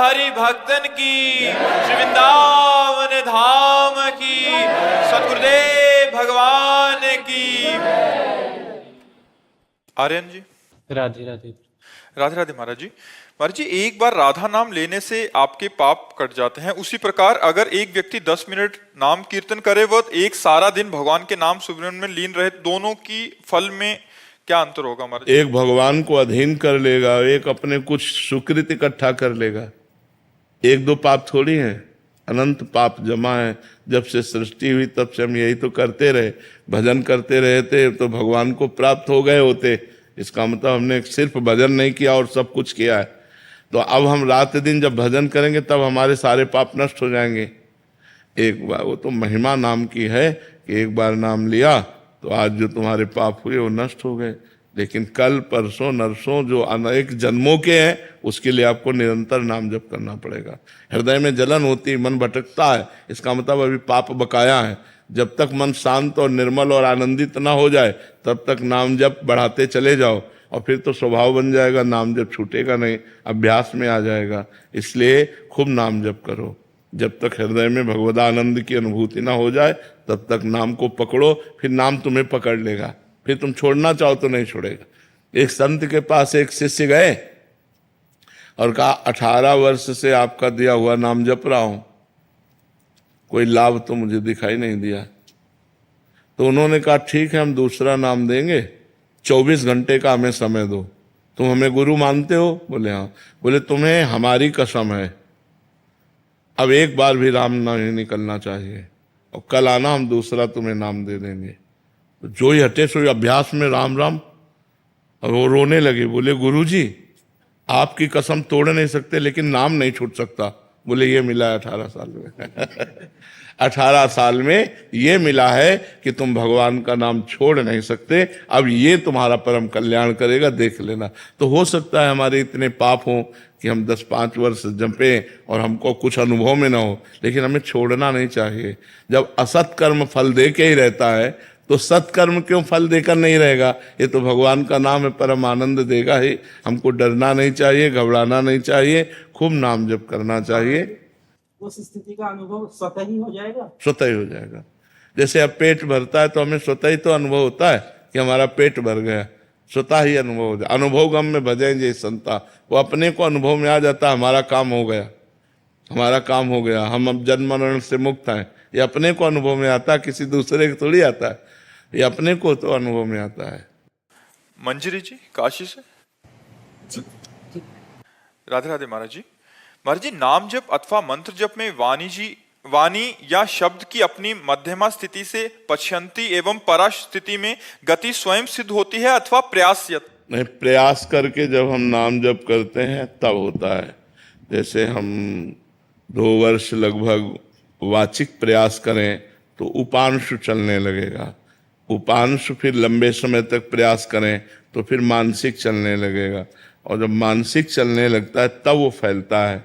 हरि भक्तन की, श्री वृंदावन धाम की, सतगुरुदेव भगवान की। आर्यन जी। राधे राधे। राधे राधे महाराज जी। महाराज जी, एक बार राधा नाम लेने से आपके पाप कट जाते हैं, उसी प्रकार अगर एक व्यक्ति 10 मिनट नाम कीर्तन करे व एक सारा दिन भगवान के नाम सुमिरन में लीन रहे, दोनों की फल में क्या अंतर होगा महाराज जी? एक भगवान को अधीन कर लेगा, एक अपने कुछ सुकृत इकट्ठा कर लेगा। एक दो पाप थोड़ी है, अनंत पाप जमा है। जब से सृष्टि हुई तब से हम यही तो करते रहे, भजन करते रहे थे तो भगवान को प्राप्त हो गए होते। इसका मतलब हमने सिर्फ भजन नहीं किया और सब कुछ किया है। तो अब हम रात दिन जब भजन करेंगे तब हमारे सारे पाप नष्ट हो जाएंगे। एक बार वो तो महिमा नाम की है कि एक बार नाम लिया तो आज जो तुम्हारे पाप हुए वो नष्ट हो गए। लेकिन कल परसों नरसों जो अनेक जन्मों के हैं उसके लिए आपको निरंतर नाम जप करना पड़ेगा। हृदय में जलन होती है, मन भटकता है, इसका मतलब अभी पाप बकाया है। जब तक मन शांत और निर्मल और आनंदित ना हो जाए तब तक नाम जप बढ़ाते चले जाओ, और फिर तो स्वभाव बन जाएगा, नाम जप छूटेगा नहीं, अभ्यास में आ जाएगा। इसलिए खूब नाम जप करो। जब तक हृदय में भगवदानंद की अनुभूति ना हो जाए तब तक नाम को पकड़ो, फिर नाम तुम्हें पकड़ लेगा। फिर तुम छोड़ना चाहो तो नहीं छोड़ेगा। एक संत के पास एक शिष्य गए और कहा 18 वर्ष से आपका दिया हुआ नाम जप रहा हूं, कोई लाभ तो मुझे दिखाई नहीं दिया। तो उन्होंने कहा ठीक है, हम दूसरा नाम देंगे, 24 घंटे का हमें समय दो। तुम हमें गुरु मानते हो? बोले हाँ। बोले तुम्हें हमारी कसम है, अब एक बार भी राम नहीं निकलना चाहिए, और कल आना, हम दूसरा तुम्हें नाम दे देंगे। तो जो ही हटे सो अभ्यास में राम राम, और वो रोने लगे। बोले गुरुजी आपकी कसम तोड़ नहीं सकते लेकिन नाम नहीं छूट सकता। बोले ये मिला है 18 साल में 18 साल में ये मिला है कि तुम भगवान का नाम छोड़ नहीं सकते। अब ये तुम्हारा परम कल्याण करेगा, देख लेना। तो हो सकता है हमारे इतने पाप हों कि हम 10-5 वर्ष जपे और हमको कुछ अनुभव में ना हो, लेकिन हमें छोड़ना नहीं चाहिए। जब असत कर्म फल दे के ही रहता है तो सत्कर्म क्यों फल देकर नहीं रहेगा? ये तो भगवान का नाम है, परम आनंद देगा ही। हमको डरना नहीं चाहिए, घबराना नहीं चाहिए, खूब नाम जप करना चाहिए। उस स्थिति का अनुभव स्वतः ही हो जाएगा। स्वतः ही हो जाएगा। जैसे अब पेट भरता है तो हमें स्वतः ही तो अनुभव होता है कि हमारा पेट भर गया, स्वतः ही अनुभव हो जाए। अनुभव गम में भजेंगे संता, वो अपने को अनुभव में आ जाता, हमारा काम हो गया, हमारा काम हो गया, हम अब जन्म मरण से मुक्त हैं। ये अपने को अनुभव में आता, किसी दूसरे को थोड़ी आता है, ये अपने को तो अनुभव में आता है। मंजरी जी काशी से। राधे राधे महाराज जी। महाराज जी, नाम जप अथवा मंत्र जप में वाणी या शब्द की अपनी मध्यमा स्थिति से पश्यंती एवं परा स्थिति में गति स्वयं सिद्ध होती है अथवा प्रयास? नहीं, प्रयास करके जब हम नाम जप करते हैं तब होता है। जैसे हम 2 वर्ष लगभग वाचिक प्रयास करें तो उपांशु चलने लगेगा, उपांशु फिर लंबे समय तक प्रयास करें तो फिर मानसिक चलने लगेगा, और जब मानसिक चलने लगता है तब वो फैलता है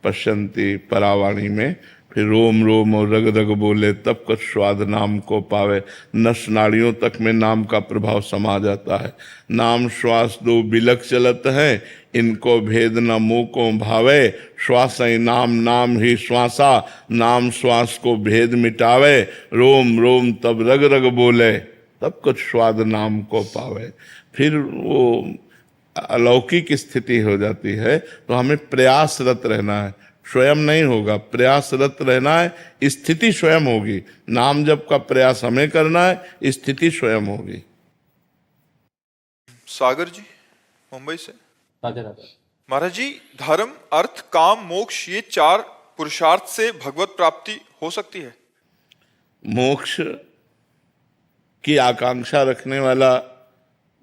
पश्यंती परावाणी में। फिर रोम रोम और रग रग बोले तब कुछ स्वाद नाम को पावे, नस नाड़ियों तक में नाम का प्रभाव समा जाता है। नाम श्वास दो बिलक चलत है, इनको भेद न मुँह को भावे, श्वास ही नाम नाम ही श्वासा, नाम श्वास को भेद मिटावे, रोम रोम तब रग रग बोले तब कुछ स्वाद नाम को पावे। फिर वो अलौकिक स्थिति हो जाती है। तो हमें प्रयासरत रहना है, स्वयं नहीं होगा, प्रयासरत रहना है, स्थिति स्वयं होगी। नाम जप का प्रयास हमें करना है, स्थिति स्वयं होगी। सागर जी मुंबई से। राधे राधे। महाराज जी, धर्म अर्थ काम मोक्ष ये 4 पुरुषार्थ से भगवत प्राप्ति हो सकती है? मोक्ष की आकांक्षा रखने वाला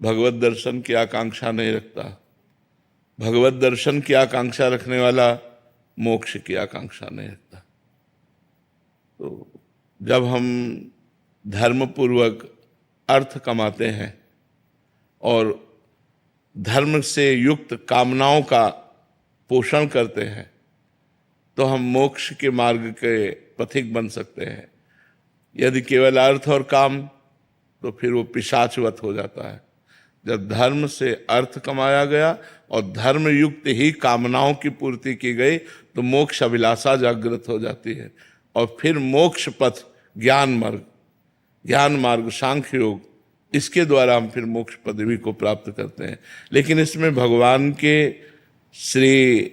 भगवत दर्शन की आकांक्षा नहीं रखता, भगवत दर्शन की आकांक्षा रखने वाला मोक्ष की आकांक्षा नहीं रखता। तो जब हम धर्मपूर्वक अर्थ कमाते हैं और धर्म से युक्त कामनाओं का पोषण करते हैं तो हम मोक्ष के मार्ग के पथिक बन सकते हैं। यदि केवल अर्थ और काम तो फिर वो पिशाचवत हो जाता है। जब धर्म से अर्थ कमाया गया और धर्म युक्त ही कामनाओं की पूर्ति की गई तो मोक्ष अभिलाषा जागृत हो जाती है। और फिर मोक्ष पथ ज्ञान मार्ग सांख्य योग, इसके द्वारा हम फिर मोक्ष पदवी को प्राप्त करते हैं। लेकिन इसमें भगवान के श्री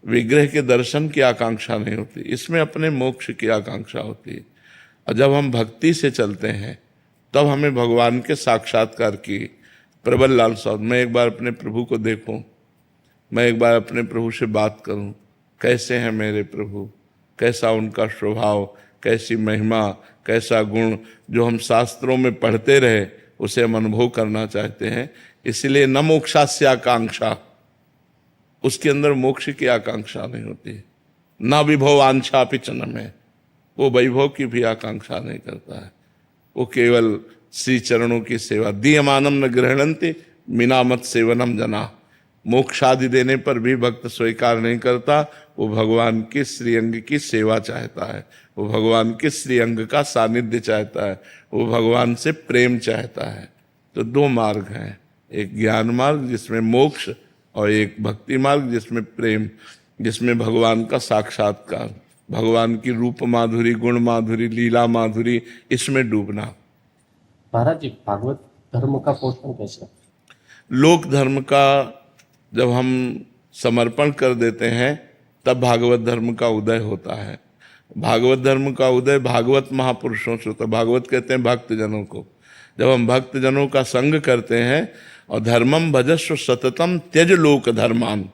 विग्रह के दर्शन की आकांक्षा नहीं होती, इसमें अपने मोक्ष की आकांक्षा होती है। और जब हम भक्ति से चलते हैं तब हमें भगवान के साक्षात्कार की प्रबल लालसा। मैं एक बार अपने प्रभु को देखूं, मैं एक बार अपने प्रभु से बात करूं, कैसे हैं मेरे प्रभु, कैसा उनका स्वभाव, कैसी महिमा, कैसा गुण, जो हम शास्त्रों में पढ़ते रहे उसे हम अनुभव करना चाहते हैं। इसलिए न मोक्षास्य आकांक्षा, उसके अंदर मोक्ष की आकांक्षा नहीं होती, न विभव आंछा पिचन में, वो वैभव की भी आकांक्षा नहीं करता है। वो केवल श्री चरणों की सेवा, दीयमानम न गृहणन्ति मिनामत सेवनम जना, मोक्षादि देने पर भी भक्त स्वीकार नहीं करता। वो भगवान के श्रीअंग की सेवा चाहता है, वो भगवान के श्रीअंग का सानिध्य चाहता है, वो भगवान से प्रेम चाहता है। तो दो मार्ग हैं, एक ज्ञान मार्ग जिसमें मोक्ष और एक भक्ति मार्ग जिसमें प्रेम, जिसमें भगवान का साक्षात्कार, भगवान की रूप माधुरी, गुण माधुरी, लीला माधुरी, इसमें डूबना। महाराज जी, भागवत धर्म का पोषण कैसे? लोक धर्म का जब हम समर्पण कर देते हैं तब भागवत धर्म का उदय होता है। भागवत धर्म का उदय भागवत महापुरुषों से होता है। भागवत कहते हैं भक्तजनों को। जब हम भक्तजनों का संग करते हैं और धर्मम भजस्व सततम त्यज लोक धर्मान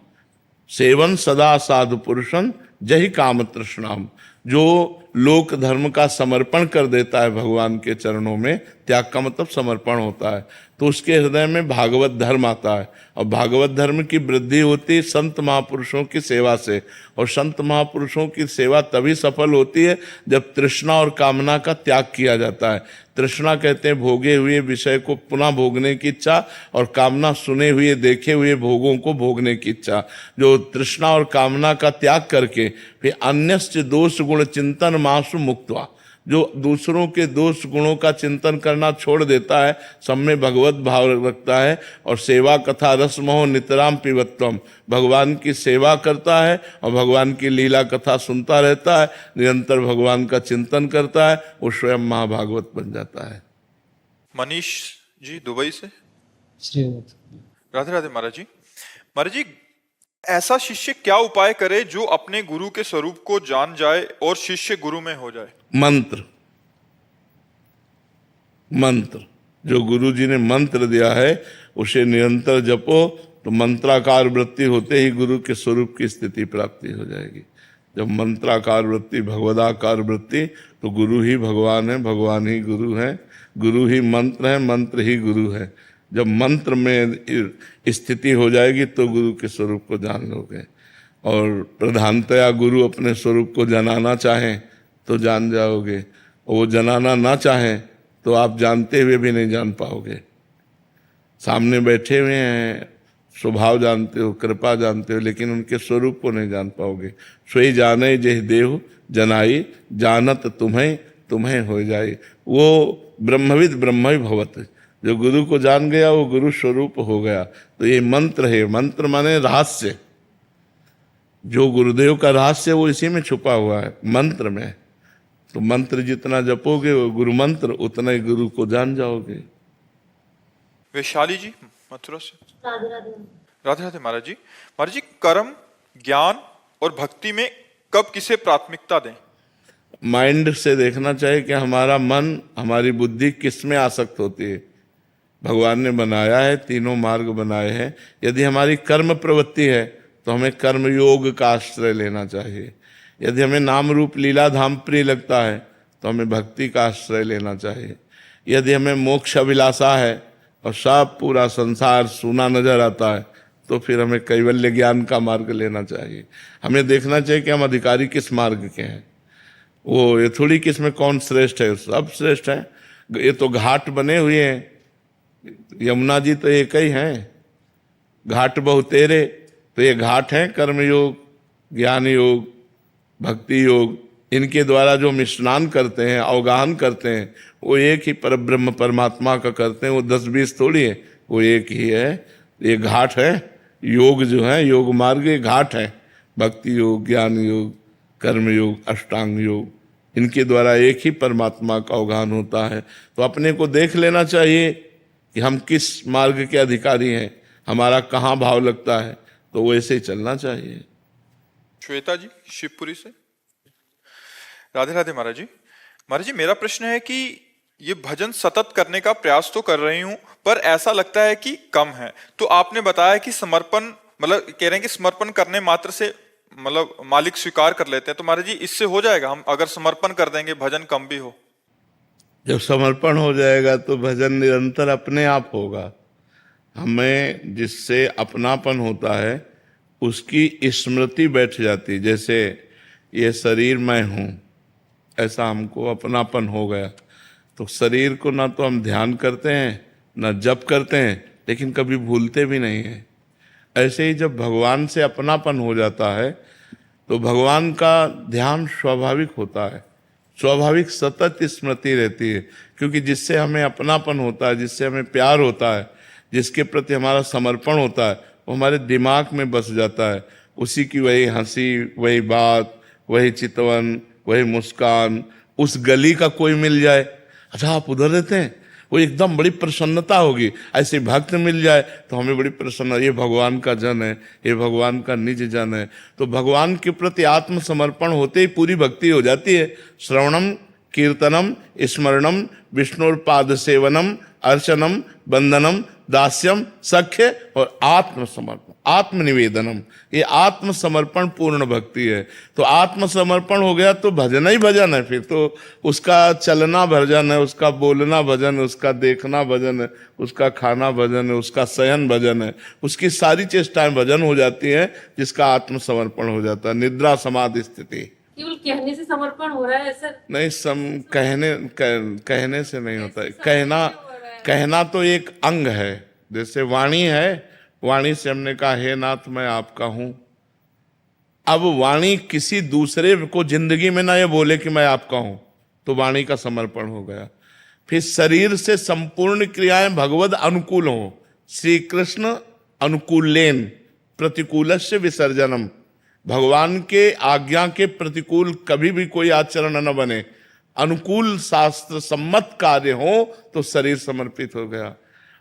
सेवन सदा साधु पुरुषन जहि काम तृष्णाम, जो लोक धर्म का समर्पण कर देता है भगवान के चरणों में, त्याग का मतलब समर्पण होता है, तो उसके हृदय में भागवत धर्म आता है। और भागवत धर्म की वृद्धि होती है संत महापुरुषों की सेवा से। और संत महापुरुषों की सेवा तभी सफल होती है जब तृष्णा और कामना का त्याग किया जाता है। तृष्णा कहते हैं भोगे हुए विषय को पुनः भोगने की इच्छा, और कामना सुने हुए देखे हुए भोगों को भोगने की इच्छा। जो तृष्णा और कामना का त्याग करके फिर अन्यश्च दोष गुण चिंतन मासु मुक्त्वा, जो दूसरों के दोष गुणों का चिंतन करना छोड़ देता है, सब में भगवत भाव रखता है और सेवा कथा रस मोह नितराम पिबत्वम, भगवान की सेवा करता है और भगवान की लीला कथा सुनता रहता है, निरंतर भगवान का चिंतन करता है, वो स्वयं महाभागवत बन जाता है। मनीष जी दुबई से। श्रीमद राधे राधे महाराज जी। महाराज जी, ऐसा शिष्य क्या उपाय करे जो अपने गुरु के स्वरूप को जान जाए और शिष्य गुरु में हो जाए? मंत्र, मंत्र जो गुरु जी ने मंत्र दिया है उसे निरंतर जपो तो मंत्राकार वृत्ति होते ही गुरु के स्वरूप की स्थिति प्राप्ति हो जाएगी। जब मंत्राकार वृत्ति, भगवदाकार वृत्ति, तो गुरु ही भगवान है, भगवान ही गुरु है, गुरु ही मंत्र है, मंत्र ही गुरु है। जब मंत्र में स्थिति हो जाएगी तो गुरु के स्वरूप को जान लोगे। और प्रधानतया गुरु अपने स्वरूप को जनाना चाहें तो जान जाओगे, और वो जनाना ना चाहें तो आप जानते हुए भी नहीं जान पाओगे। सामने बैठे हुए हैं, स्वभाव जानते हो, कृपा जानते हो, लेकिन उनके स्वरूप को नहीं जान पाओगे। सोई जाने जेह देहु जनाई, जानत तुम्हें तुम्हें हो जाए। वो ब्रह्मविद ब्रह्म भवत, जो गुरु को जान गया वो गुरु स्वरूप हो गया। तो ये मंत्र है। मंत्र माने रहस्य, जो गुरुदेव का रहस्य वो इसी में छुपा हुआ है, मंत्र में। तो मंत्र जितना जपोगे वो गुरु मंत्र, उतना ही गुरु को जान जाओगे। वैशाली जी मथुरा से। राधे राधे। राधे राधे महाराज जी। महाराज जी, कर्म, ज्ञान और भक्ति में कब किसे प्राथमिकता दें? माइंड से देखना चाहिए कि हमारा मन, हमारी बुद्धि किस में आसक्त होती है। भगवान ने बनाया है, तीनों मार्ग बनाए हैं। यदि हमारी कर्म प्रवृत्ति है तो हमें कर्म योग का आश्रय लेना चाहिए। यदि हमें नाम रूप लीला धाम प्रिय लगता है तो हमें भक्ति का आश्रय लेना चाहिए। यदि हमें मोक्ष अभिलाषा है और सब पूरा संसार सूना नजर आता है तो फिर हमें कैवल्य ज्ञान का मार्ग लेना चाहिए। हमें देखना चाहिए कि हम अधिकारी किस मार्ग के हैं। वो ये थोड़ी कि इसमें कौन श्रेष्ठ है, सब श्रेष्ठ है। ये तो घाट बने हुए हैं, यमुना जी तो एक ही हैं, घाट बहुतेरे। तो ये घाट हैं कर्म योग, ज्ञान योग, भक्ति योग। इनके द्वारा जो हम स्नान करते हैं, अवगाहन करते हैं, वो एक ही परब्रह्म परमात्मा का करते हैं। वो 10-20 थोड़ी है, वो एक ही है। ये घाट है, योग जो है, योग मार्ग ये घाट है। भक्ति योग, ज्ञान योग, कर्म योग, अष्टांग योग, इनके द्वारा एक ही परमात्मा का अवगाहन होता है। तो अपने को देख लेना चाहिए कि हम किस मार्ग के अधिकारी हैं, हमारा कहाँ भाव लगता है, तो वैसे ही चलना चाहिए। श्वेता जी शिवपुरी से। राधे राधे महाराज जी। महाराज जी मेरा प्रश्न है कि ये भजन सतत करने का प्रयास तो कर रही हूं, पर ऐसा लगता है कि कम है। तो आपने बताया कि समर्पण, मतलब कह रहे हैं कि समर्पण करने मात्र से मतलब मालिक स्वीकार कर लेते हैं। तो महाराज जी इससे हो जाएगा, हम अगर समर्पण कर देंगे भजन कम भी हो? जब समर्पण हो जाएगा तो भजन निरंतर अपने आप होगा। हमें जिससे अपनापन होता है उसकी स्मृति बैठ जाती है। जैसे ये शरीर मैं हूँ, ऐसा हमको अपनापन हो गया, तो शरीर को ना तो हम ध्यान करते हैं ना जप करते हैं, लेकिन कभी भूलते भी नहीं हैं। ऐसे ही जब भगवान से अपनापन हो जाता है तो भगवान का ध्यान स्वाभाविक होता है, स्वाभाविक सतत स्मृति रहती है। क्योंकि जिससे हमें अपनापन होता है, जिससे हमें प्यार होता है, जिसके प्रति हमारा समर्पण होता है, वो हमारे दिमाग में बस जाता है। उसी की वही हंसी, वही बात, वही चितवन, वही मुस्कान। उस गली का कोई मिल जाए, अच्छा आप उधर रहते हैं, वो एकदम बड़ी प्रसन्नता होगी। ऐसे भक्त मिल जाए तो हमें बड़ी प्रसन्न, ये भगवान का जन है, ये भगवान का निज जन है। तो भगवान के प्रति आत्मसमर्पण होते ही पूरी भक्ति हो जाती है। श्रवणम कीर्तनम स्मरणम विष्णुपाद सेवनम अर्चनम बंदनम दास्यम सख्य और आत्मसमर्पण, आत्मनिवेदनम, ये आत्मसमर्पण पूर्ण भक्ति है। तो आत्मसमर्पण हो गया तो भजन ही भजन है। फिर तो उसका चलना भजन है, उसका बोलना भजन है, उसका देखना भजन है, उसका खाना भजन है, उसका शयन भजन है, उसकी सारी चेष्टाएं भजन हो जाती हैं जिसका आत्मसमर्पण हो जाता है। निद्रा समाधि स्थिति। केवल कहने से समर्पण हो रहा है सर? नहीं, कहने से नहीं होता है। कहना तो एक अंग है। जैसे वाणी है, वाणी से हमने कहा हे नाथ मैं आपका हूं। अब वाणी किसी दूसरे को जिंदगी में ना ये बोले कि मैं आपका हूं, तो वाणी का समर्पण हो गया। फिर शरीर से संपूर्ण क्रियाएं भगवद अनुकूल हो। श्री कृष्ण अनुकूलेन प्रतिकूलस्य विसर्जनम, भगवान के आज्ञा के प्रतिकूल कभी भी कोई आचरण न बने, अनुकूल शास्त्र सम्मत कार्य हो तो शरीर समर्पित हो गया।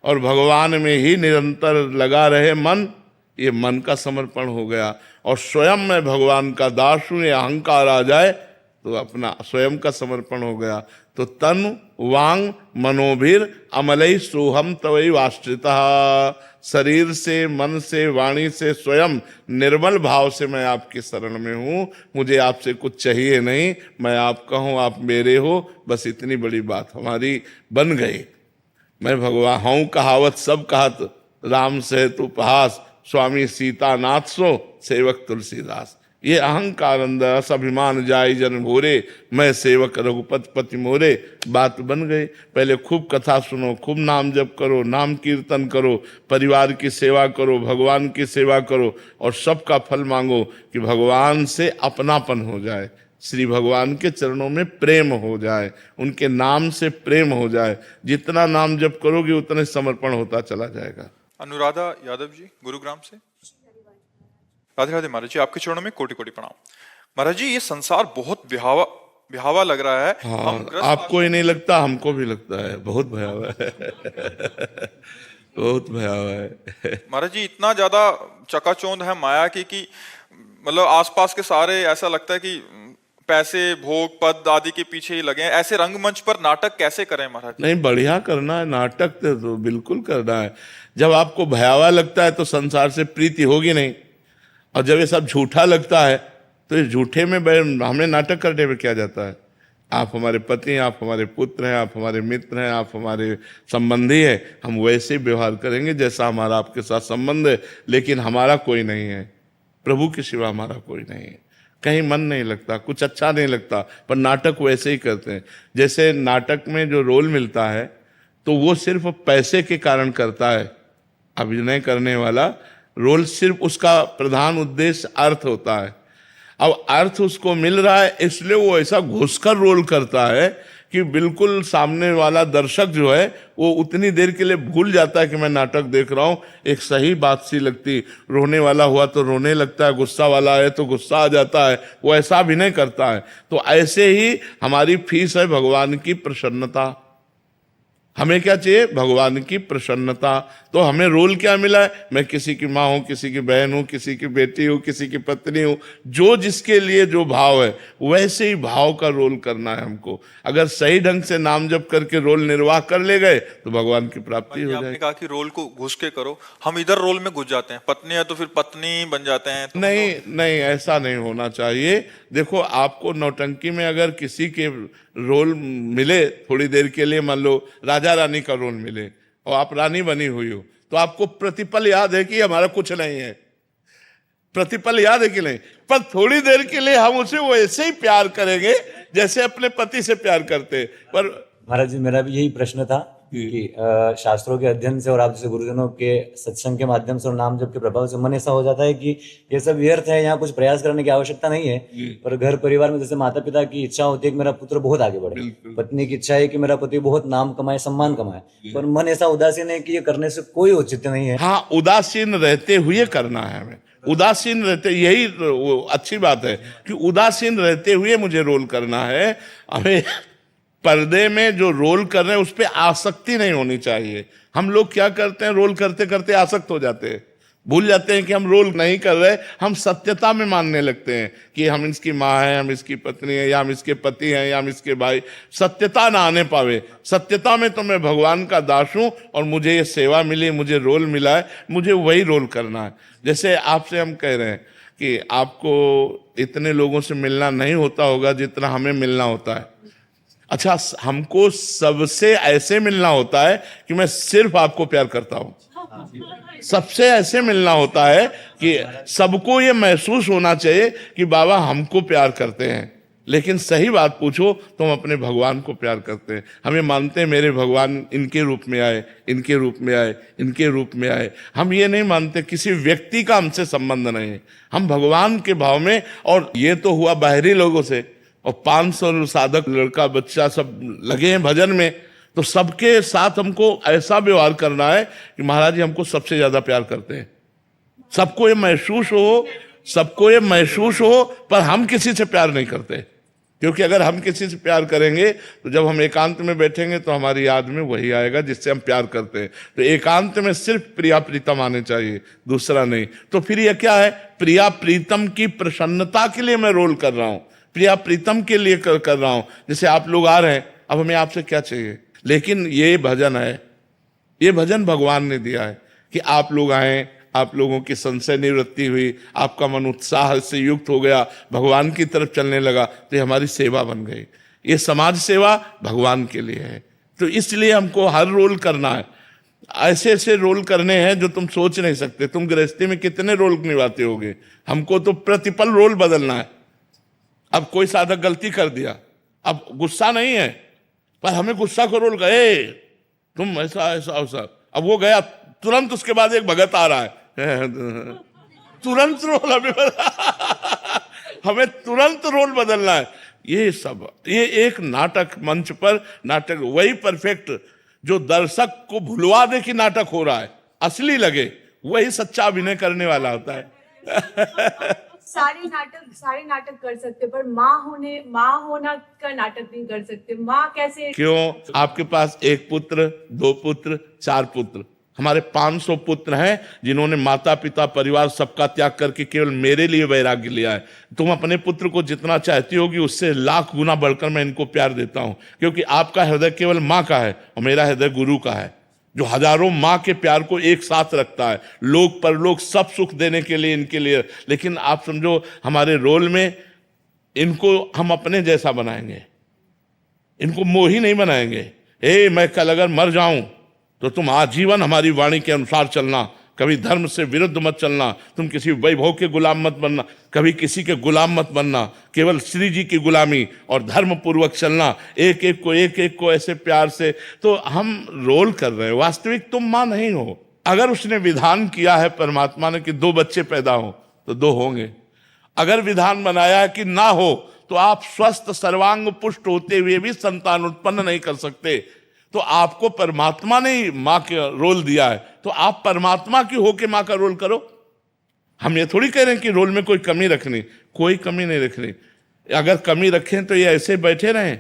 और भगवान में ही निरंतर लगा रहे मन, ये मन का समर्पण हो गया। और स्वयं मैं भगवान का दास हूं, ये अहंकार आ जाए तो अपना स्वयं का समर्पण हो गया। तो तन वांग मनोभिर अमलई सोहम तवई आश्रितः, शरीर से, मन से, वाणी से, स्वयं निर्मल भाव से मैं आपकी शरण में हूं। मुझे आपसे कुछ चाहिए नहीं, मैं आपका हूं, आप मेरे हो, बस इतनी बड़ी बात हमारी बन गई। मैं भगवान हूं कहावत सब कहत, राम सहित उपहास, स्वामी सीतानाथ सो सेवक तुलसीदास। ये अहंकार अंदर रस अभिमान जाय जन भोरे, मैं सेवक रघुपति पति मोरे, बात बन गई। पहले खूब कथा सुनो, खूब नाम जप करो, नाम कीर्तन करो, परिवार की सेवा करो, भगवान की सेवा करो, और सबका फल मांगो कि भगवान से अपनापन हो जाए, श्री भगवान के चरणों में प्रेम हो जाए, उनके नाम से प्रेम हो जाए। जितना नाम जप करोगे उतने समर्पण होता चला जाएगा। अनुराधा यादव जी गुरुग्राम से। राधे राधे महाराज जी, आपके चरणों में कोटि कोटि प्रणाम। महाराज जी ये संसार बहुत बिहावा लग रहा है। हाँ, आपको ही नहीं लगता, हमको भी लगता है, बहुत भयावह है। बहुत भयावह है महाराज जी। इतना ज्यादा चकाचौंध है माया की कि मतलब आसपास के सारे ऐसा लगता है कि पैसे, भोग, पद आदि के पीछे ही लगे हैं। ऐसे रंगमंच पर नाटक कैसे करें महाराज? नहीं, बढ़िया करना है नाटक, तो बिल्कुल करना है। जब आपको भयावह लगता है तो संसार से प्रीति होगी नहीं, और जब ये सब झूठा लगता है तो इस झूठे में हमें नाटक करने में क्या जाता है। आप हमारे पति हैं, आप हमारे पुत्र हैं, आप हमारे मित्र हैं, आप हमारे संबंधी हैं, हम वैसे ही व्यवहार करेंगे जैसा हमारा आपके साथ संबंध है। लेकिन हमारा कोई नहीं है, प्रभु के सिवा हमारा कोई नहीं है। कहीं मन नहीं लगता, कुछ अच्छा नहीं लगता, पर नाटक वैसे ही करते हैं। जैसे नाटक में जो रोल मिलता है तो वो सिर्फ पैसे के कारण करता है। अभिनय करने वाला रोल सिर्फ उसका प्रधान उद्देश्य अर्थ होता है। अब अर्थ उसको मिल रहा है, इसलिए वो ऐसा घुसकर रोल करता है कि बिल्कुल सामने वाला दर्शक जो है वो उतनी देर के लिए भूल जाता है कि मैं नाटक देख रहा हूं। एक सही बात सी लगती, रोने वाला हुआ तो रोने लगता है, गुस्सा वाला है तो गुस्सा आ जाता है, वो ऐसा अभिनय करता है। तो ऐसे ही हमारी फीस है भगवान की प्रसन्नता। हमें क्या चाहिए? भगवान की प्रसन्नता। तो हमें रोल क्या मिला है? मैं किसी की माँ हूं, किसी की बहन हूं, किसी की बेटी हूं, किसी की पत्नी हूं। जो जिसके लिए जो भाव है वैसे ही भाव का रोल करना है हमको। अगर सही ढंग से नाम जप करके रोल निर्वाह कर ले गए तो भगवान की प्राप्ति हो आपने जाएगी। कहा कि रोल को घुस के करो, हम इधर रोल में घुस जाते हैं, पत्नी है तो फिर पत्नी बन जाते हैं तो नहीं नहीं, ऐसा नहीं होना चाहिए। देखो, आपको नौटंकी में अगर किसी के रोल मिले थोड़ी देर के लिए, मान लो राजा रानी का रोल मिले और आप रानी बनी हुई हो, तो आपको प्रतिपल याद है कि हमारा कुछ नहीं है, प्रतिपल याद है कि नहीं? पर थोड़ी देर के लिए हम उसे वैसे ही प्यार करेंगे जैसे अपने पति से प्यार करते। पर महाराज जी, मेरा भी यही प्रश्न था कि शास्त्रों के अध्ययन से और आप जैसे गुरुजनों के सत्संग के माध्यम से और नाम जप के प्रभाव से मन ऐसा हो जाता है कि ये सब व्यर्थ है, यहाँ कुछ प्रयास करने की आवश्यकता नहीं है। पर घर परिवार में जैसे माता पिता की इच्छा होती है कि मेरा पुत्र बहुत आगे बढ़े, पत्नी की इच्छा है कि मेरा पति बहुत नाम कमाए, सम्मान कमाए, पर मन ऐसा उदासीन है कि ये करने से कोई औचित्य नहीं है। हाँ, उदासीन रहते हुए करना है हमें, उदासीन रहते, यही अच्छी बात है कि उदासीन रहते हुए मुझे रोल करना है। हमें पर्दे में जो रोल कर रहे हैं उस पर आसक्ति नहीं होनी चाहिए। हम लोग क्या करते हैं, रोल करते करते आसक्त हो जाते हैं, भूल जाते हैं कि हम रोल नहीं कर रहे, हम सत्यता में मानने लगते हैं कि हम इसकी माँ है, हम इसकी पत्नी है, या हम इसके पति हैं, या हम इसके भाई। सत्यता ना आने पावे। सत्यता में तो मैं भगवान का दास हूं और मुझे ये सेवा मिली, मुझे रोल मिला है, मुझे वही रोल करना है। जैसे आपसे हम कह रहे हैं कि आपको इतने लोगों से मिलना नहीं होता होगा जितना हमें मिलना होता है। अच्छा, हमको सबसे ऐसे मिलना होता है कि मैं सिर्फ आपको प्यार करता हूं। सबसे ऐसे मिलना होता है कि सबको ये महसूस होना चाहिए कि बाबा हमको प्यार करते हैं। लेकिन सही बात पूछो तो हम अपने भगवान को प्यार करते हैं। हमें मानते हैं मेरे भगवान इनके रूप में आए, इनके रूप में आए, इनके रूप में आए। हम ये नहीं मानते किसी व्यक्ति का हमसे संबंध नहीं है, हम भगवान के भाव में। और ये तो हुआ बाहरी लोगों से, और 500 साधक लड़का बच्चा सब लगे हैं भजन में, तो सबके साथ हमको ऐसा व्यवहार करना है कि महाराज जी हमको सबसे ज्यादा प्यार करते हैं। सबको ये महसूस हो, सबको ये महसूस हो, पर हम किसी से प्यार नहीं करते। क्योंकि अगर हम किसी से प्यार करेंगे तो जब हम एकांत में बैठेंगे तो हमारी याद में वही आएगा जिससे हम प्यार करते हैं। तो एकांत में सिर्फ प्रिया प्रीतम आने चाहिए, दूसरा नहीं। तो फिर यह क्या है? प्रिया प्रीतम की प्रसन्नता के लिए मैं रोल कर रहा हूं, प्रिया प्रीतम के लिए कर रहा हूं। जैसे आप लोग आ रहे हैं, अब हमें आपसे क्या चाहिए? लेकिन ये भजन है, ये भजन भगवान ने दिया है कि आप लोग आए, आप लोगों की संशय निवृत्ति हुई, आपका मन उत्साह से युक्त हो गया, भगवान की तरफ चलने लगा, तो ये हमारी सेवा बन गई। ये समाज सेवा भगवान के लिए है। तो इसलिए हमको हर रोल करना है। ऐसे ऐसे रोल करने हैं जो तुम सोच नहीं सकते। तुम गृहस्थी में कितने रोल निभाते होगे, हमको तो प्रतिपल रोल बदलना है। अब कोई साधक गलती कर दिया, अब गुस्सा नहीं है, पर हमें गुस्सा को रोल गए, तुम ऐसा ऐसा ऐसा। अब वो गया, तुरंत उसके बाद एक भगत आ रहा है, तुरंत रोल हमें तुरंत रोल बदलना है। ये सब, ये एक नाटक, मंच पर नाटक वही परफेक्ट जो दर्शक को भुलवा दे कि नाटक हो रहा है, असली लगे, वही सच्चा अभिनय करने वाला होता है। सारे नाटक कर सकते, पर माँ होना का नाटक नहीं कर सकते। माँ कैसे? क्यों? आपके पास एक पुत्र, 2 पुत्र, 4 पुत्र, हमारे 500 पुत्र हैं जिन्होंने माता पिता परिवार सबका त्याग करके केवल मेरे लिए वैराग्य लिया है। तुम अपने पुत्र को जितना चाहती होगी उससे लाख गुना बढ़कर मैं इनको प्यार देता हूं, क्योंकि आपका हृदय केवल माँ का है और मेरा हृदय गुरु का है, जो हजारों माँ के प्यार को एक साथ रखता है, लोग परलोक सब सुख देने के लिए इनके लिए। लेकिन आप समझो हमारे रोल में इनको हम अपने जैसा बनाएंगे, इनको मोही नहीं बनाएंगे। मैं कल अगर मर जाऊं तो तुम आजीवन हमारी वाणी के अनुसार चलना, कभी धर्म से विरुद्ध मत चलना, तुम किसी वैभव के गुलाम मत बनना, कभी किसी के गुलाम मत बनना, केवल श्री जी की गुलामी और धर्म पूर्वक चलना, एक एक को ऐसे प्यार से। तो हम रोल कर रहे हैं, वास्तविक तुम मां नहीं हो। अगर उसने विधान किया है परमात्मा ने कि 2 बच्चे पैदा हो तो 2 होंगे, अगर विधान बनाया है कि ना हो तो आप स्वस्थ सर्वांग पुष्ट होते हुए भी संतान उत्पन्न नहीं कर सकते। तो आपको परमात्मा ने माँ का रोल दिया है, तो आप परमात्मा की होके माँ का रोल करो। हम ये थोड़ी कह रहे हैं कि रोल में कोई कमी रखनी, कोई कमी नहीं रखनी। अगर कमी रखें तो ये ऐसे बैठे रहें?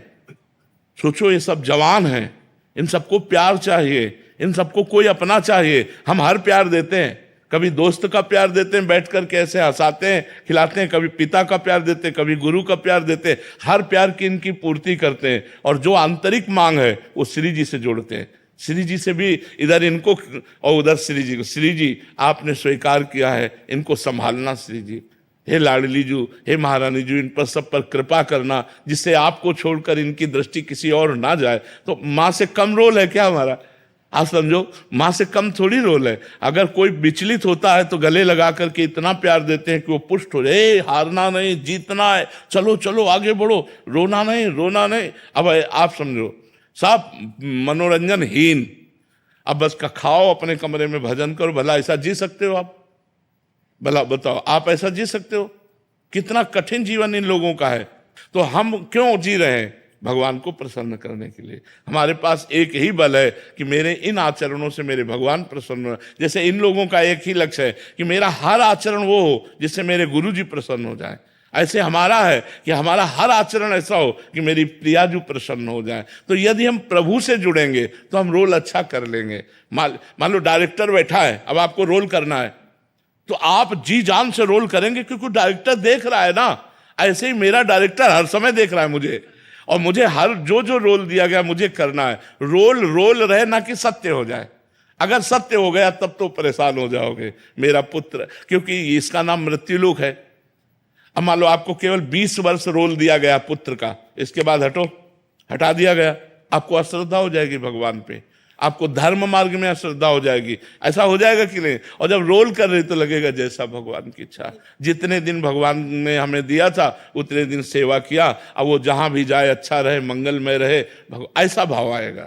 सोचो, ये सब जवान हैं, इन सबको प्यार चाहिए, इन सबको कोई अपना चाहिए। हम हर प्यार देते हैं, कभी दोस्त का प्यार देते हैं, बैठ कर के ऐसे हंसाते हैं, खिलाते हैं, कभी पिता का प्यार देते हैं, कभी गुरु का प्यार देते हैं। हर प्यार की इनकी पूर्ति करते हैं, और जो आंतरिक मांग है वो श्री जी से जोड़ते हैं। श्री जी से भी इधर इनको और उधर श्री जी को, श्री जी आपने स्वीकार किया है, इनको संभालना श्री जी। हे लाडली जू, हे महारानी जू, इन पर सब पर कृपा करना, जिससे आपको छोड़कर इनकी दृष्टि किसी और ना जाए। तो माँ से कम रोल है क्या हमारा? आप समझो, माँ से कम थोड़ी रोल है। अगर कोई विचलित होता है तो गले लगा करके इतना प्यार देते हैं कि वो पुष्ट हो जाए। हारना नहीं, जीतना है, चलो चलो आगे बढ़ो, रोना नहीं, रोना नहीं। अब आप समझो, सब मनोरंजनहीन। अब बस का खाओ, अपने कमरे में भजन करो। भला ऐसा जी सकते हो आप? भला बताओ, आप ऐसा जी सकते हो? कितना कठिन जीवन इन लोगों का है। तो हम क्यों जी रहे हैं? भगवान को प्रसन्न करने के लिए। हमारे पास एक ही बल है कि मेरे इन आचरणों से मेरे भगवान प्रसन्न हो। जैसे इन लोगों का एक ही लक्ष्य है कि मेरा हर आचरण वो हो जिससे मेरे गुरु जी प्रसन्न हो जाए, ऐसे हमारा है कि हमारा हर आचरण ऐसा हो कि मेरी प्रियाजू प्रसन्न हो जाए। तो यदि हम प्रभु से जुड़ेंगे तो हम रोल अच्छा कर लेंगे। मान लो डायरेक्टर बैठा है, अब आपको रोल करना है, तो आप जी जान से रोल करेंगे, क्योंकि डायरेक्टर देख रहा है ना। ऐसे ही मेरा डायरेक्टर हर समय देख रहा है मुझे, और मुझे हर जो रोल दिया गया मुझे करना है। रोल रहे ना कि सत्य हो जाए। अगर सत्य हो गया तब तो परेशान हो जाओगे मेरा पुत्र, क्योंकि इसका नाम मृत्युलोक है। अब मान लो आपको केवल 20 वर्ष रोल दिया गया पुत्र का, इसके बाद हटा दिया गया, आपको अश्रद्धा हो जाएगी भगवान पे, आपको धर्म मार्ग में अश्रद्धा हो जाएगी। ऐसा हो जाएगा कि नहीं? और जब रोल कर रही तो लगेगा जैसा भगवान की इच्छा। जितने दिन भगवान ने हमें दिया था उतने दिन सेवा किया, अब वो जहां भी जाए अच्छा रहे, मंगलमय रहे, ऐसा भाव आएगा।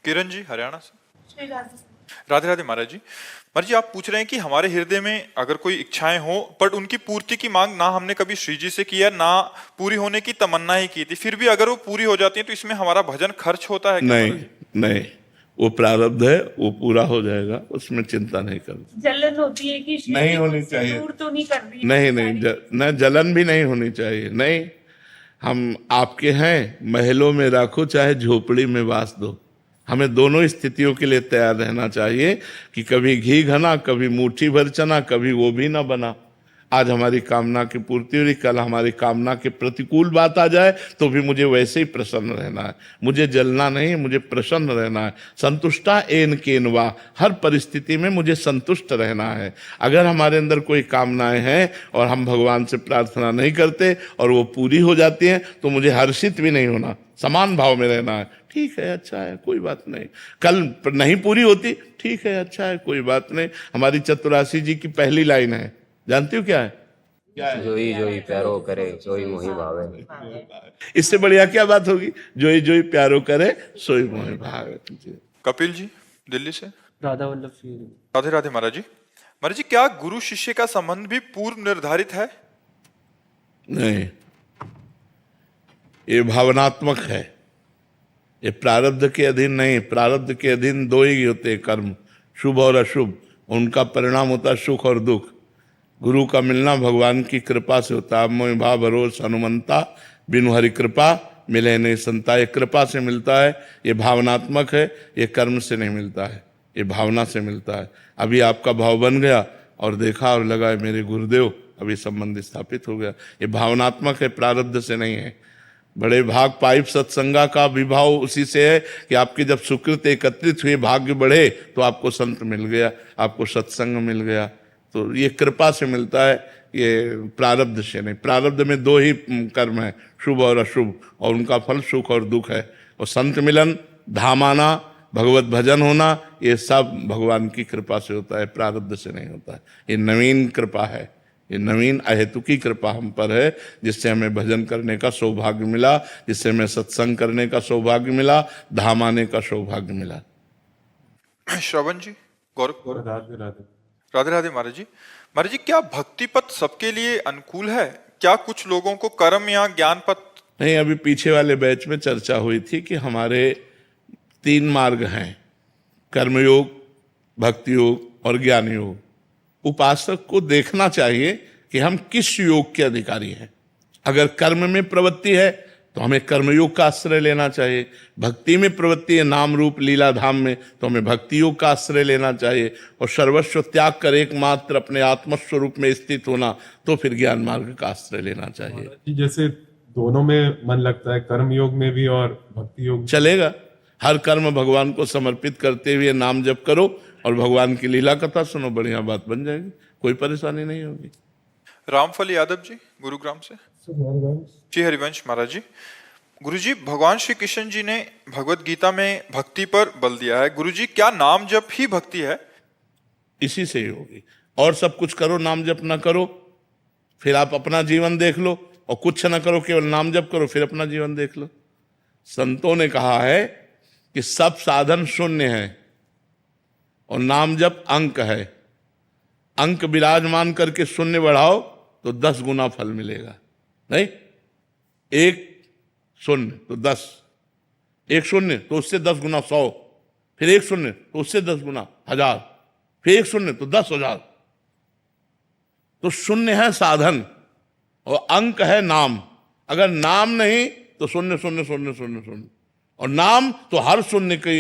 किरण जी हरियाणा से। श्री राधे। राधे राधे महाराज जी। महाराज जी, आप पूछ रहे हैं कि हमारे हृदय में अगर कोई इच्छाएं हो पर उनकी पूर्ति की मांग ना हमने कभी श्री जी से किया, ना पूरी होने की तमन्ना ही की थी, फिर भी अगर वो पूरी हो जाती है तो इसमें हमारा भजन खर्च होता है क्या? नहीं, वो प्रारब्ध है, वो पूरा हो जाएगा, उसमें चिंता नहीं करनी। जलन होती है कि नहीं होनी चाहिए। दूर तो नहीं कर रही? नहीं, जलन भी नहीं होनी चाहिए। नहीं, हम आपके हैं, महलों में रखो चाहे झोपड़ी में वास दो। हमें दोनों स्थितियों के लिए तैयार रहना चाहिए कि कभी घी घना, कभी मुट्ठी भर चना, कभी वो भी ना बना। आज हमारी कामना की पूर्ति हो रही, कल हमारी कामना के प्रतिकूल बात आ जाए तो भी मुझे वैसे ही प्रसन्न रहना है। मुझे जलना नहीं, मुझे प्रसन्न रहना है। संतुष्टा एन केनवा, हर परिस्थिति में मुझे संतुष्ट रहना है। अगर हमारे अंदर कोई कामनाएं हैं और हम भगवान से प्रार्थना नहीं करते और वो पूरी हो जाती हैं तो मुझे हर्षित भी नहीं होना, समान भाव में रहना है। ठीक है, अच्छा है, कोई बात नहीं। कल नहीं पूरी होती, ठीक है, अच्छा है, कोई बात नहीं। हमारी चतुरासी जी की पहली लाइन है, जानती हो क्या है? जोई जोई प्यारो करे सोई मोहि भावे। इससे बढ़िया क्या बात होगी? जोई जोई प्यारो करे सोई मोहि भावे। कपिल जी दिल्ली से। राधा वल्लभ श्री। राधे राधे महाराज जी। महाराज जी, क्या गुरु शिष्य का संबंध भी पूर्व निर्धारित है? नहीं, ये भावनात्मक है, ये प्रारब्ध के अधीन नहीं। प्रारब्ध के अधीन दो ही होते हैं कर्म, शुभ और अशुभ, उनका परिणाम होता है सुख और दुख। गुरु का मिलना भगवान की कृपा से होता है। मोहि भाव भरोस हनुमंता, बिनु हरि कृपा मिले नहीं संता। ये कृपा से मिलता है, ये भावनात्मक है, ये कर्म से नहीं मिलता है, ये भावना से मिलता है। अभी आपका भाव बन गया और देखा और लगा मेरे गुरुदेव, अभी संबंध स्थापित हो गया। ये भावनात्मक है, प्रारब्ध से नहीं है। बड़े भाग पाइप सत्संगा का विभाव उसी से है कि आपके जब सुकृत एकत्रित हुए, भाग्य बढ़े तो आपको संत मिल गया, आपको सत्संग मिल गया। तो ये कृपा से मिलता है, ये प्रारब्ध से नहीं। प्रारब्ध में दो ही कर्म है, शुभ और अशुभ, और उनका फल सुख और दुख है। और संत मिलन, धाम आना, भगवत भजन होना, ये सब भगवान की कृपा से होता है, प्रारब्ध से नहीं होता है। ये नवीन कृपा है, ये नवीन अहेतुकी कृपा हम पर है, जिससे हमें भजन करने का सौभाग्य मिला, जिससे हमें सत्संग करने का सौभाग्य मिला, धाम आने का सौभाग्य मिला। श्रवण जी गौरव। राधे राधे। राधे राधे महाराज जी। महाराज जी, क्या भक्ति पथ सबके लिए अनुकूल है? क्या कुछ लोगों को कर्म या ज्ञान पथ नहीं, अभी पीछे वाले बैच में चर्चा हुई थी कि हमारे 3 मार्ग हैं, कर्मयोग, भक्ति योग और ज्ञान योग। उपासक को देखना चाहिए कि हम किस योग के अधिकारी हैं। अगर कर्म में प्रवृत्ति है तो हमें कर्मयोग का आश्रय लेना चाहिए, भक्ति में प्रवृत्ति है नाम रूप लीला धाम में तो हमें भक्ति योग का आश्रय लेना चाहिए, और सर्वस्व त्याग कर एकमात्र अपने आत्मस्वरूप में स्थित होना तो फिर ज्ञान मार्ग का आश्रय लेना चाहिए। कि जैसे दोनों में मन लगता है, कर्म योग में भी और भक्ति योग चलेगा, हर कर्म भगवान को समर्पित करते हुए नाम जप करो और भगवान की लीला कथा सुनो, बढ़िया बात बन जाएगी, कोई परेशानी नहीं होगी। रामफल यादव जी गुरुग्राम से। श्री हरिवंश महाराज जी, गुरु जी, भगवान श्री कृष्ण जी ने भगवत गीता में भक्ति पर बल दिया है। गुरु जी, क्या नाम जप ही भक्ति है? इसी से ही होगी, और सब कुछ करो नाम जप ना करो, फिर आप अपना जीवन देख लो, और कुछ ना करो केवल नाम जप करो फिर अपना जीवन देख लो। संतों ने कहा है कि सब साधन शून्य है और नाम जप अंक है। अंक विराजमान करके शून्य बढ़ाओ तो 10 गुना फल मिलेगा। नहीं, 1 शून्य तो 10, 1 शून्य तो उससे 10 गुना 100, फिर 1 शून्य तो उससे 10 गुना 1000, फिर 1 शून्य तो 10,000। तो शून्य है साधन और अंक है नाम। अगर नाम नहीं तो शून्य शून्य शून्य शून्य शून्य, और नाम तो हर शून्य की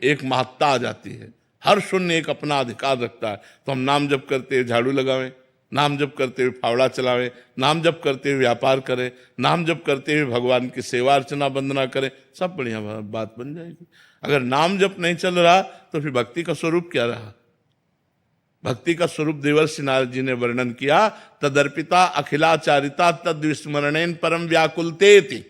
एक महत्ता आ जाती है, हर शून्य एक अपना अधिकार रखता है। तो हम नाम जप करते हुए झाड़ू लगावें, नाम जप करते हुए फावड़ा चलावें, नाम जप करते हुए व्यापार करें, नाम जप करते हुए भगवान की सेवा अर्चना वंदना करें, सब बढ़िया बात बन जाएगी। अगर नाम जप नहीं चल रहा तो फिर भक्ति का स्वरूप क्या रहा? भक्ति का स्वरूप देवर्षि नारद जी ने वर्णन किया, तदर्पिता अखिलाचारिता तद विस्मरणेन परम व्याकुलतेति।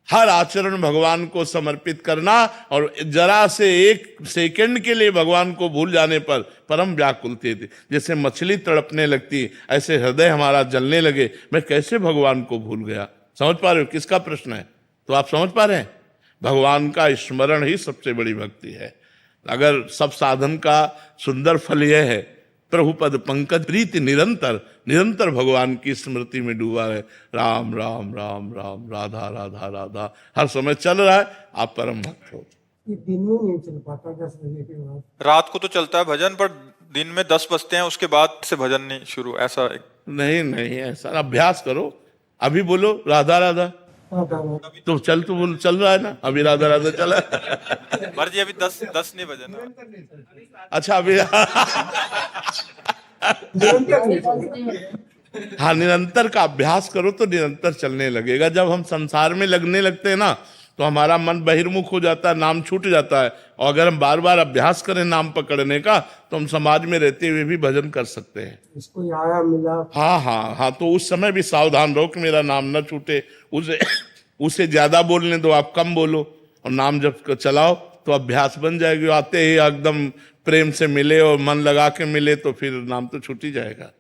हर आचरण भगवान को समर्पित करना और जरा से 1 सेकंड के लिए भगवान को भूल जाने पर परम व्याकुलतेति। जैसे मछली तड़पने लगती ऐसे हृदय हमारा जलने लगे, मैं कैसे भगवान को भूल गया। समझ पा रहे हो किसका प्रश्न है? तो आप समझ पा रहे हैं, भगवान का स्मरण ही सबसे बड़ी भक्ति है। अगर सब साधन का सुंदर फल यह है, प्रभु पद पंकज प्रीति निरंतर निरंतर भगवान की स्मृति में डूबा है, राम राम राम राम राधा राधा राधा हर समय चल रहा है, आप परम भक्त हो। दिन में नहीं चल पाता 10 बजे के बाद। रात को तो चलता है भजन, पर दिन में 10 बजते हैं उसके बाद से भजन नहीं शुरू, ऐसा नहीं नहीं, ऐसा अभ्यास करो। अभी बोलो राधा राधा, तो चल तो बोल, चल रहा है ना अभी राधा राधा चला। मर्जी अभी 10 नहीं बजे ना। अच्छा अभी हाँ, निरंतर का अभ्यास करो तो निरंतर चलने लगेगा। जब हम संसार में लगने लगते हैं ना तो हमारा मन बहिर्मुख हो जाता है, नाम छूट जाता है। और अगर हम बार बार अभ्यास करें नाम पकड़ने का तो हम समाज में रहते हुए भी भजन कर सकते हैं। इसको आया मिला। हाँ हाँ हाँ, तो उस समय भी सावधान रहो कि मेरा नाम न छूटे। उसे ज्यादा बोलने दो, आप कम बोलो, और नाम जब चलाओ तो अभ्यास बन जाएगी। आते ही एकदम प्रेम से मिले और मन लगा के मिले तो फिर नाम तो छूट ही जाएगा।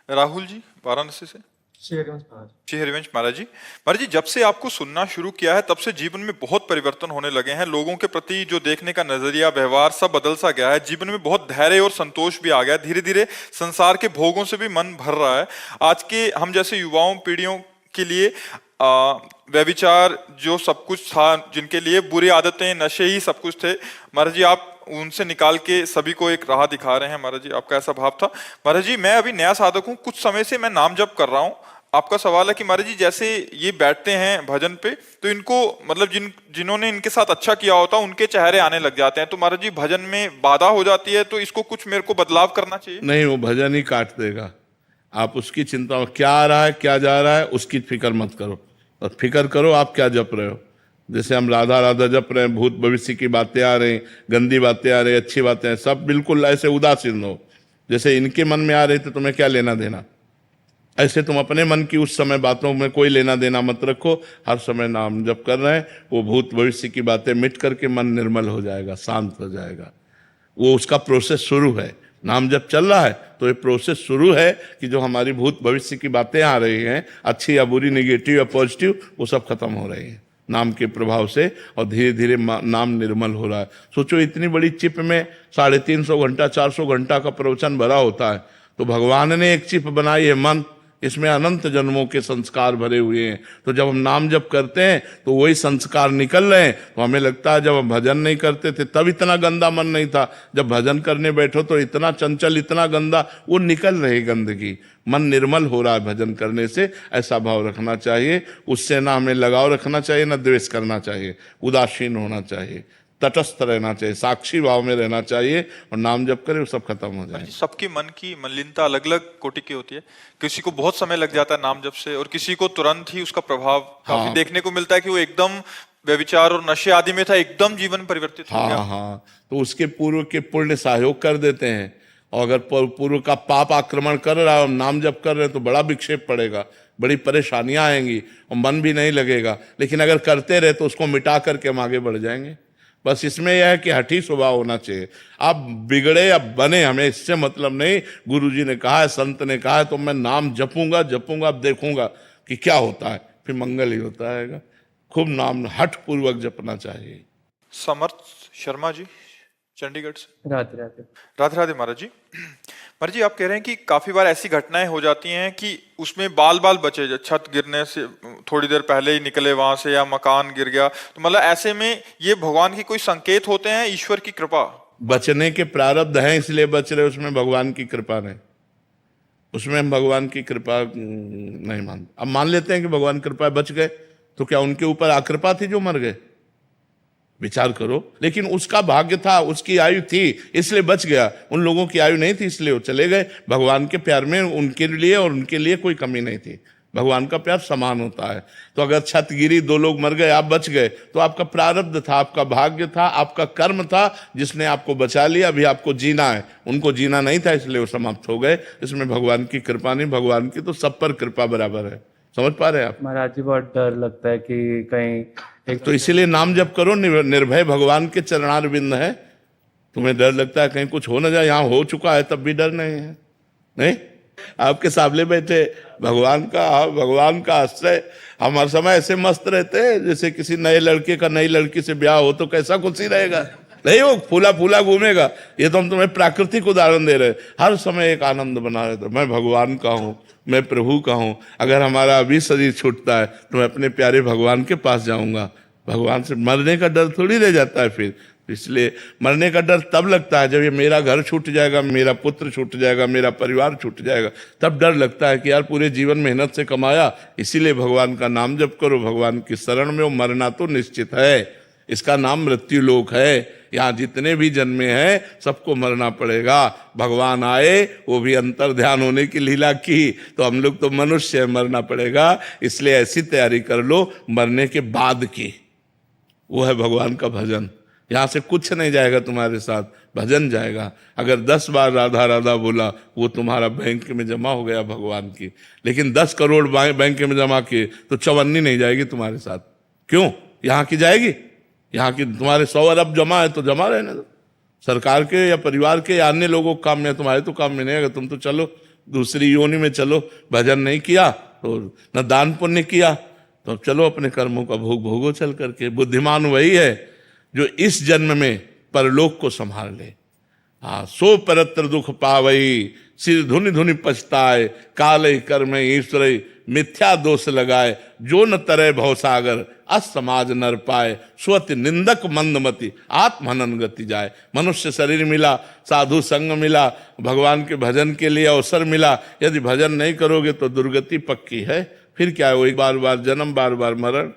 राहुल जी वाराणसी से। श्री हरिवंश महाराज जी, महाराज जी, जब से आपको सुनना शुरू किया है तब से जीवन में बहुत परिवर्तन होने लगे हैं। लोगों के प्रति जो देखने का नजरिया, व्यवहार सब बदल सा गया है। जीवन में बहुत धैर्य और संतोष भी आ गया। धीरे धीरे संसार के भोगों से भी मन भर रहा है। आज के हम जैसे युवाओं पीढ़ियों के लिए व्यभिचार जो सब कुछ था, जिनके लिए बुरी आदतें, नशे ही सब कुछ थे, महाराज जी आप उनसे निकाल के सभी को एक राह दिखा रहे हैं। महाराज जी आपका ऐसा भाव था। महाराज जी, मैं अभी नया साधक हूँ, कुछ समय से मैं नाम जप कर रहा हूँ। आपका सवाल है कि महाराज जी जैसे ये बैठते हैं भजन पे तो इनको मतलब जिन्होंने इनके साथ अच्छा किया होता उनके चेहरे आने लग जाते हैं, तो महाराज जी भजन में बाधा हो जाती है, तो इसको कुछ मेरे को बदलाव करना चाहिए? नहीं, वो भजन ही काट देगा। आप उसकी चिंता में क्या आ रहा है क्या जा रहा है उसकी फिक्र मत करो, और फिक्र करो आप क्या जप रहे हो। जैसे हम राधा राधा जप रहे हैं, भूत भविष्य की बातें आ रही, गंदी बातें आ रही, अच्छी बातें हैं, सब बिल्कुल ऐसे उदासीन हो। जैसे इनके मन में आ रही तो तुम्हें क्या लेना देना, ऐसे तुम अपने मन की उस समय बातों में कोई लेना देना मत रखो। हर समय नाम जप कर रहे हैं, वो भूत भविष्य की बातें मिट करके मन निर्मल हो जाएगा, शांत हो जाएगा। वो उसका प्रोसेस शुरू है। नाम जब चल रहा है तो ये प्रोसेस शुरू है कि जो हमारी भूत भविष्य की बातें आ रही हैं, अच्छी या बुरी, नेगेटिव या पॉजिटिव, वो सब खत्म हो रही हैं नाम के प्रभाव से, और धीरे धीरे नाम निर्मल हो रहा है। सोचो इतनी बड़ी चिप में 350 घंटा 400 घंटा का प्रवचन भरा होता है, तो भगवान ने एक चिप बनाई है मन, इसमें अनंत जन्मों के संस्कार भरे हुए हैं। तो जब हम नाम जप करते हैं तो वही संस्कार निकल रहे हैं। तो हमें लगता है जब हम भजन नहीं करते थे तब इतना गंदा मन नहीं था, जब भजन करने बैठो तो इतना चंचल, इतना गंदा, वो निकल रही गंदगी। मन निर्मल हो रहा है भजन करने से, ऐसा भाव रखना चाहिए। उससे ना हमें लगाव रखना चाहिए, ना द्वेष करना चाहिए, उदासीन होना चाहिए, तटस्थ रहना चाहिए, साक्षी भाव में रहना चाहिए और नाम जप करे वो सब खत्म हो जाए। सबकी मन की मलिनता अलग अलग कोटि की होती है। किसी को बहुत समय लग जाता है नाम जप से, और किसी को तुरंत ही उसका प्रभाव काफी देखने को मिलता है कि वो एकदम व्यभिचार और नशे आदि में था, एकदम जीवन परिवर्तित हो गया। हाँ, तो उसके पूर्व के पुण्य सहयोग कर देते हैं। और अगर पूर्व का पाप आक्रमण कर रहा है और नाम जप कर रहे हैं तो बड़ा विक्षेप पड़ेगा, बड़ी परेशानियां आएंगी और मन भी नहीं लगेगा। लेकिन अगर करते रहे तो उसको मिटा करके हम आगे बढ़ जाएंगे। बस इसमें यह है कि हठी स्वभाव होना चाहिए। आप बिगड़े या बने, हमें इससे मतलब नहीं। गुरुजी ने कहा है, संत ने कहा है, तो मैं नाम जपूंगा, अब देखूंगा कि क्या होता है, फिर मंगल ही होता है। खूब नाम हठ पूर्वक जपना चाहिए। समर्थ शर्मा जी चंडीगढ़ से। राधे राधे। राधे राधे महाराज जी। महाराज जी, आप कह रहे हैं कि काफी बार ऐसी घटनाएं हो जाती हैं कि उसमें बाल बाल बचे, छत गिरने से थोड़ी देर पहले ही निकले वहां से, या मकान गिर गया, तो मतलब ऐसे में ये भगवान के कोई संकेत होते हैं, ईश्वर की कृपा? बचने के प्रारब्ध हैं इसलिए बच रहे, उसमें भगवान की कृपा नहीं, उसमें हम भगवान की कृपा नहीं मानते। अब मान लेते हैं कि भगवान कृपा बच गए, तो क्या उनके ऊपर आकृपा थी जो मर गए? विचार करो। लेकिन उसका भाग्य था, उसकी आयु थी इसलिए बच गया, उन लोगों की आयु नहीं थी इसलिए वो चले गए। भगवान के प्यार में उनके लिए और उनके लिए कोई कमी नहीं थी। भगवान का प्यार समान होता है। तो अगर छत गिरी, 2 लोग मर गए, आप बच गए, तो आपका प्रारब्ध था, आपका भाग्य था, आपका कर्म था जिसने आपको बचा लिया। अभी आपको जीना है, उनको जीना नहीं था इसलिए वो समाप्त हो गए। इसमें भगवान की कृपा नहीं, भगवान की तो सब पर कृपा बराबर है। समझ पा रहे हैं आप? महाराज जी, बहुत डर लगता है कि कहीं तो इसीलिए नाम जप करो, निर्भय भगवान के चरणारविंद है। तुम्हें डर लगता है कहीं कुछ हो ना जाए, यहाँ हो चुका है तब भी डर नहीं है। नहीं, आपके सामने बैठे भगवान का आश्रय। हम हर समय ऐसे मस्त रहते हैं जैसे किसी नए लड़के का नई लड़की से ब्याह हो तो कैसा खुशी रहेगा। नहीं, वो फूला फूला घूमेगा। ये तो हम तुम्हें प्राकृतिक उदाहरण दे रहे हैं। हर समय एक आनंद बना रहता है, मैं भगवान का हूँ, मैं प्रभु का हूँ। अगर हमारा अभी शरीर छूटता है तो मैं अपने प्यारे भगवान के पास जाऊंगा। भगवान से मरने का डर थोड़ी रह जाता है फिर। इसलिए मरने का डर तब लगता है जब ये मेरा घर छूट जाएगा, मेरा पुत्र छूट जाएगा, मेरा परिवार छूट जाएगा, तब डर लगता है कि यार पूरे जीवन मेहनत से कमाया। इसीलिए भगवान का नाम जप करो, भगवान की शरण में हो। मरना तो निश्चित है, इसका नाम मृत्यु लोक है। यहाँ जितने भी जन्मे हैं सबको मरना पड़ेगा। भगवान आए, वो भी अंतर ध्यान होने की लीला की, तो हम लोग तो मनुष्य है, मरना पड़ेगा। इसलिए ऐसी तैयारी कर लो मरने के बाद की, वो है भगवान का भजन। यहाँ से कुछ नहीं जाएगा तुम्हारे साथ, भजन जाएगा। अगर 10 बार राधा राधा बोला, वो तुम्हारा बैंक में जमा हो गया भगवान की। लेकिन 10 करोड़ बैंक में जमा किए तो 54 नहीं जाएगी तुम्हारे साथ। क्यों? यहाँ की जाएगी? यहाँ की तुम्हारे 100 अरब जमा है तो जमा रहने दो। सरकार के या परिवार के या अन्य लोगों के काम में, तुम्हारे तो काम में नहीं। अगर तुम तो चलो दूसरी योनि में चलो, भजन नहीं किया तो न दान पुण्य किया, तो चलो अपने कर्मों का भोग भोगो चल करके। बुद्धिमान वही है जो इस जन्म में परलोक को संभाल ले। सो परत्र दुख पावई, सिर धुनि धुनि पछताए, काले कर्म ईश्वर मिथ्या दोष लगाए, जो न तरय भवसागर असमाज नर पाए, स्वति निंदक मंदमति आत्महनन गति जाए। मनुष्य शरीर मिला, साधु संग मिला, भगवान के भजन के लिए अवसर मिला, यदि भजन नहीं करोगे तो दुर्गति पक्की है। फिर क्या है, वही बार बार जन्म, बार बार मरण।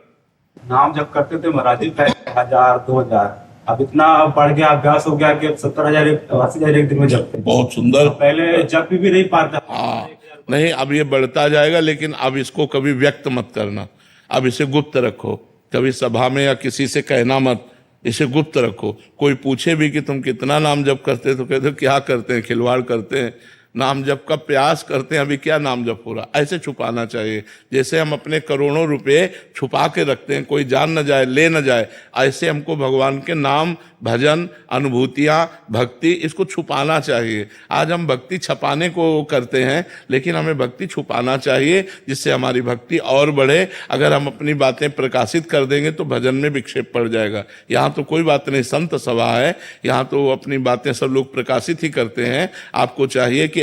नाम जब करते थे महाराज जी 1000 2000, अब इतना बढ़ गया, अभ्यास हो गया कि 70,000 80,000 एक दिन में जपते। बहुत सुंदर। पहले जप भी नहीं पाता। हाँ, नहीं, अब ये बढ़ता जाएगा, लेकिन अब इसको कभी व्यक्त मत करना। अब इसे गुप्त रखो, कभी सभा में या किसी से कहना मत, इसे गुप्त रखो। कोई पूछे भी कि तुम कितना नाम जप करते, तो कहते क्या करते हैं, खिलवाड़ करते हैं, नाम जप का प्रयास करते हैं, अभी क्या नाम जप हो रहा। ऐसे छुपाना चाहिए, जैसे हम अपने करोड़ों रुपए छुपा के रखते हैं, कोई जान न जाए, ले न जाए। ऐसे हमको भगवान के नाम, भजन, अनुभूतियाँ, भक्ति, इसको छुपाना चाहिए। आज हम भक्ति छपाने को करते हैं, लेकिन हमें भक्ति छुपाना चाहिए, जिससे हमारी भक्ति और बढ़े। अगर हम अपनी बातें प्रकाशित कर देंगे तो भजन में विक्षेप पड़ जाएगा। यहाँ तो कोई बात नहीं, संत सभा है, यहाँ तो अपनी बातें सब लोग प्रकाशित ही करते हैं। आपको चाहिए कि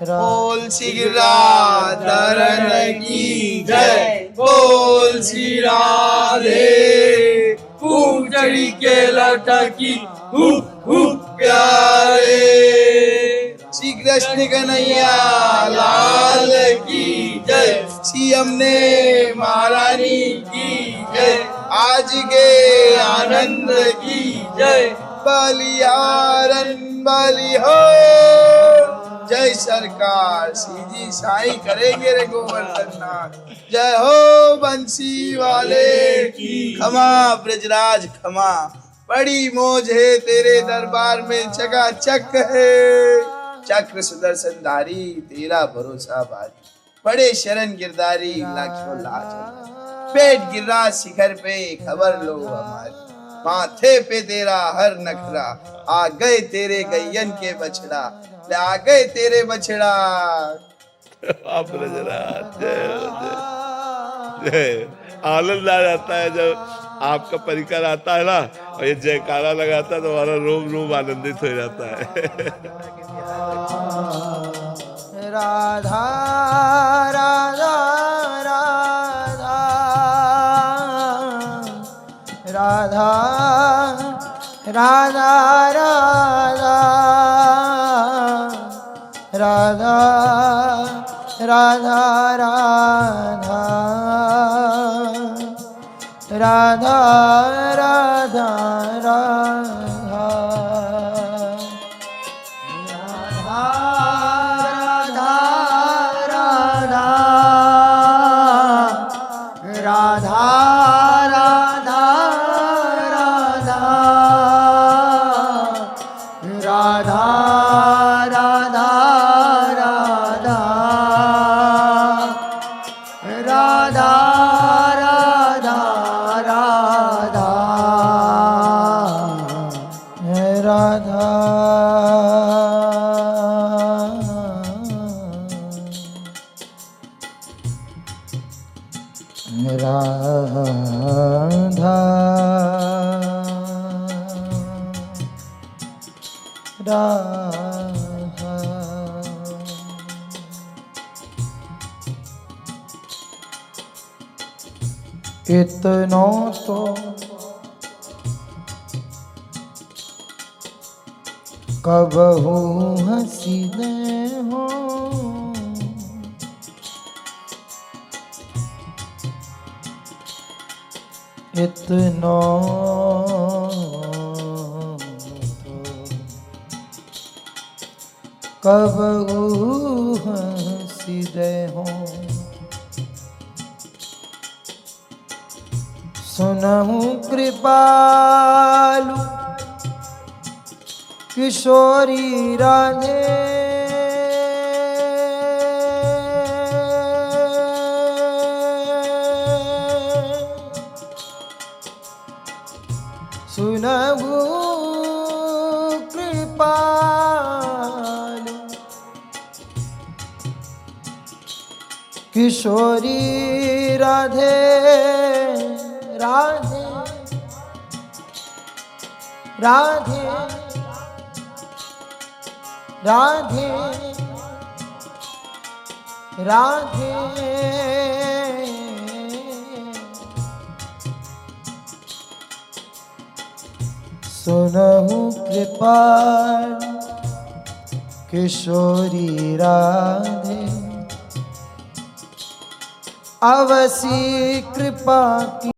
बोल श्री गिरधारण की जय। बोल श्री राधे पूजड़ी के लटकी प्यारे। श्री कृष्ण कन्हैया लाल की जय। श्री अम्ने महारानी की जय। आज के आनंद की जय। बलिहारन बलि हो। जय सरकार। श्री जी साईं करेंगे रे गोवर्धन नाथ। जय हो बंसी वाले की। क्षमा ब्रजराज क्षमा। बड़ी मौज है तेरे दरबार में चकाचक है। चक्र सुदर्शनधारी तेरा भरोसा भारी। बड़े शरण गिरधारी लाखों लाज। पेट गिरा शिखर पे खबर लो हमारी। माथे पे तेरा हर नखरा। आ गए तेरे गैयन के बछड़ा। आ गए तेरे बछड़ा। आप ब्रजराज जय हो, जय। आनंद आ जाता है जब आपका परिकर आता है ना और ये जयकारा लगाता है तो हमारा रोम रोम आनंदित हो जाता है। राधा राधा राधा राधा राधा राधा राधा राधा राधा राधा इतना तो कबहू हसीने हो। इतना तो कबहू हसीने हो। सुनहु कृपालु किशोरी राधे। सुनहु कृपालु किशोरी राधे राधे राधे राधे राधे सुनहु कृपाल किशोरी राधे। अवसी कृपा की